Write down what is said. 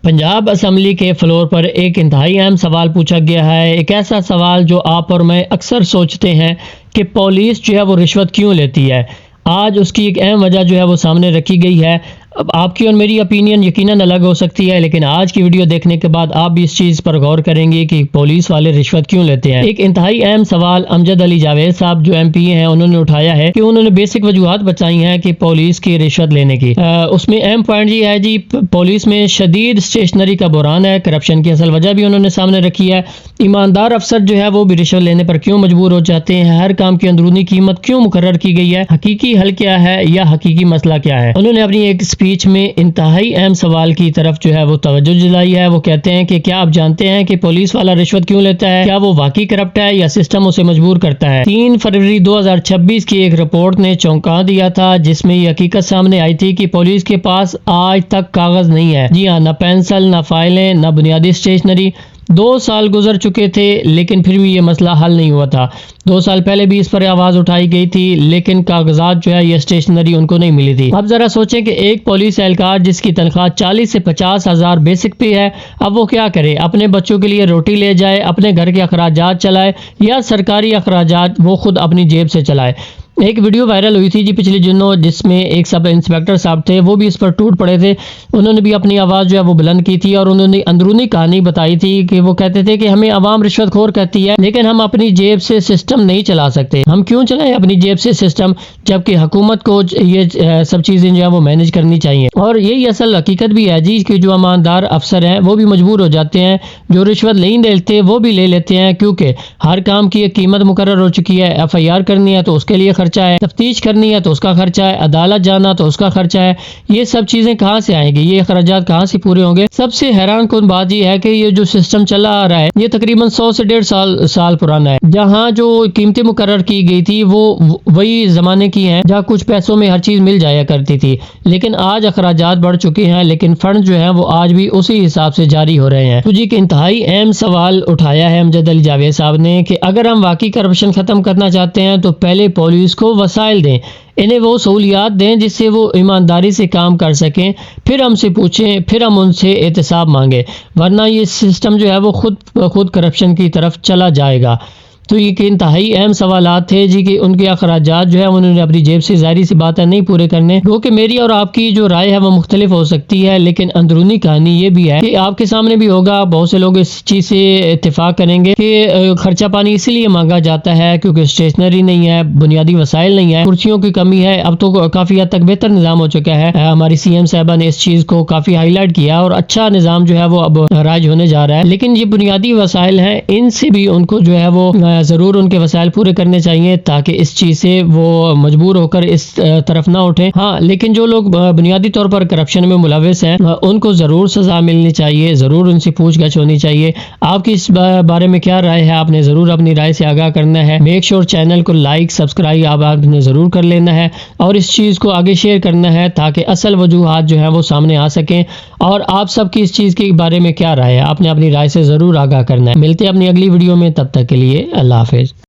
Punjab assembly کے floor پر ایک انتہائی اہم سوال پوچھا گیا ہے، ایک ایسا سوال جو آپ اور میں اکثر سوچتے ہیں کہ پولیس جو ہے وہ رشوت کیوں لیتی ہے۔ آج اس کی ایک اہم وجہ جو ہے وہ سامنے رکھی گئی ہے۔ اب آپ کی اور میری اپینین یقیناً الگ ہو سکتی ہے، لیکن آج کی ویڈیو دیکھنے کے بعد آپ بھی اس چیز پر غور کریں گے کہ پولیس والے رشوت کیوں لیتے ہیں۔ ایک انتہائی اہم سوال امجد علی جاوید صاحب جو ایم پی ہیں انہوں نے اٹھایا ہے کہ انہوں نے بیسک وجوہات بتائی ہیں کہ پولیس کی رشوت لینے کی۔ اس میں اہم پوائنٹ یہ ہے جی پولیس میں شدید اسٹیشنری کا بحران ہے۔ کرپشن کی اصل وجہ بھی انہوں نے سامنے رکھی ہے۔ ایماندار افسر جو ہے وہ بھی رشوت لینے پر کیوں مجبور ہو جاتے ہیں، ہر کام کی اندرونی قیمت کیوں مقرر کی گئی ہے، حقیقی حل کیا ہے یا حقیقی مسئلہ کیا ہے۔ انہوں نے اپنی ایک اسپیچ میں انتہائی اہم سوال کی طرف جو ہے وہ توجہ دلائی ہے۔ وہ کہتے ہیں کہ کیا آپ جانتے ہیں کہ پولیس والا رشوت کیوں لیتا ہے؟ کیا وہ واقعی کرپٹ ہے یا سسٹم اسے مجبور کرتا ہے؟ 3 فروری 2026 کی ایک رپورٹ نے چونکا دیا تھا جس میں یہ حقیقت سامنے آئی تھی کہ پولیس کے پاس آج تک کاغذ نہیں ہے۔ جی ہاں، نہ پینسل، نہ فائلیں، نہ بنیادی اسٹیشنری۔ 2 سال گزر چکے تھے لیکن پھر بھی یہ مسئلہ حل نہیں ہوا تھا۔ 2 سال پہلے بھی اس پر آواز اٹھائی گئی تھی لیکن کاغذات جو ہے یہ اسٹیشنری ان کو نہیں ملی تھی۔ اب ذرا سوچیں کہ ایک پولیس اہلکار جس کی تنخواہ 40 سے 50 ہزار بیسک پہ ہے، اب وہ کیا کرے؟ اپنے بچوں کے لیے روٹی لے جائے، اپنے گھر کے اخراجات چلائے یا سرکاری اخراجات وہ خود اپنی جیب سے چلائے؟ ایک ویڈیو وائرل ہوئی تھی جی پچھلے دنوں جس میں ایک سب انسپیکٹر صاحب تھے، وہ بھی اس پر ٹوٹ پڑے تھے۔ انہوں نے بھی اپنی آواز جو ہے وہ بلند کی تھی اور انہوں نے اندرونی کہانی بتائی تھی کہ وہ کہتے تھے کہ ہمیں عوام رشوت خور کہتی ہے لیکن ہم اپنی جیب سے سسٹم نہیں چلا سکتے۔ ہم کیوں چلائیں اپنی جیب سے سسٹم جبکہ حکومت کو یہ سب چیزیں جو ہے وہ مینج کرنی چاہیے۔ اور یہی اصل حقیقت بھی ہے جی کہ جو ایماندار افسر ہیں وہ بھی مجبور ہو جاتے ہیں، جو رشوت نہیں لیتے وہ بھی لے لیتے ہیں کیونکہ ہر کام کی ایک قیمت مقرر ہو چکی ہے۔ FIR کرنی ہے تو اس کے لیے خرچہ ہے، تفتیش کرنی ہے تو اس کا خرچہ ہے، عدالت جانا تو اس کا خرچہ ہے۔ یہ سب چیزیں کہاں سے آئیں گی؟ یہ اخراجات کہاں سے پورے ہوں گے؟ سب سے حیران کن بات یہ ہے کہ یہ جو سسٹم چلا آ رہا ہے یہ تقریباً 100 سے 150 سال پرانا ہے۔ جہاں جو قیمتیں مقرر کی گئی تھی وہ وہی زمانے کی ہیں جہاں کچھ پیسوں میں ہر چیز مل جایا کرتی تھی، لیکن آج اخراجات بڑھ چکے ہیں لیکن فنڈ جو ہیں وہ آج بھی اسی حساب سے جاری ہو رہے ہیں۔ تو جی کہ انتہائی اہم سوال اٹھایا ہے امجد علی جاوید صاحب نے کہ اگر ہم واقعی کرپشن ختم کرنا چاہتے ہیں تو پہلے پولیس کو وسائل دیں، انہیں وہ سہولیات دیں جس سے وہ ایمانداری سے کام کر سکیں، پھر ہم سے پوچھیں، پھر ہم ان سے احتساب مانگیں، ورنہ یہ سسٹم جو ہے وہ خود کرپشن کی طرف چلا جائے گا۔ تو یہ کہ انتہائی اہم سوالات تھے جی کہ ان کے اخراجات جو ہے انہوں نے اپنی جیب سے ظاہری سی بات ہے نہیں پورے کرنے، کیونکہ میری اور آپ کی جو رائے ہے وہ مختلف ہو سکتی ہے لیکن اندرونی کہانی یہ بھی ہے کہ آپ کے سامنے بھی ہوگا، بہت سے لوگ اس چیز سے اتفاق کریں گے کہ خرچہ پانی اسی لیے مانگا جاتا ہے کیونکہ اسٹیشنری نہیں ہے، بنیادی وسائل نہیں ہے، کرسیوں کی کمی ہے۔ اب تو کافی حد تک بہتر نظام ہو چکا ہے، ہماری CM صاحبہ نے اس چیز کو کافی ہائی لائٹ کیا اور اچھا نظام جو ہے وہ اب رائج ہونے جا رہا ہے، لیکن یہ بنیادی وسائل ہیں ان سے بھی ان کو جو ہے وہ ضرور ان کے وسائل پورے کرنے چاہیے تاکہ اس چیز سے وہ مجبور ہو کر اس طرف نہ اٹھیں۔ ہاں، لیکن جو لوگ بنیادی طور پر کرپشن میں ملوث ہیں ان کو ضرور سزا ملنی چاہیے، ضرور ان سے پوچھ گچھ ہونی چاہیے۔ آپ کی اس بارے میں کیا رائے ہے؟ آپ نے ضرور اپنی رائے سے آگاہ کرنا ہے۔ میک شور چینل کو لائک سبسکرائب آپ نے ضرور کر لینا ہے اور اس چیز کو آگے شیئر کرنا ہے تاکہ اصل وجوہات جو ہیں وہ سامنے آ سکیں۔ اور آپ سب کی اس چیز کے بارے میں کیا رائے ہے؟ آپ نے اپنی رائے سے ضرور آگاہ کرنا ہے۔ ملتے ہیں اپنی اگلی ویڈیو میں، تب تک کے لیے اللہ حافظ۔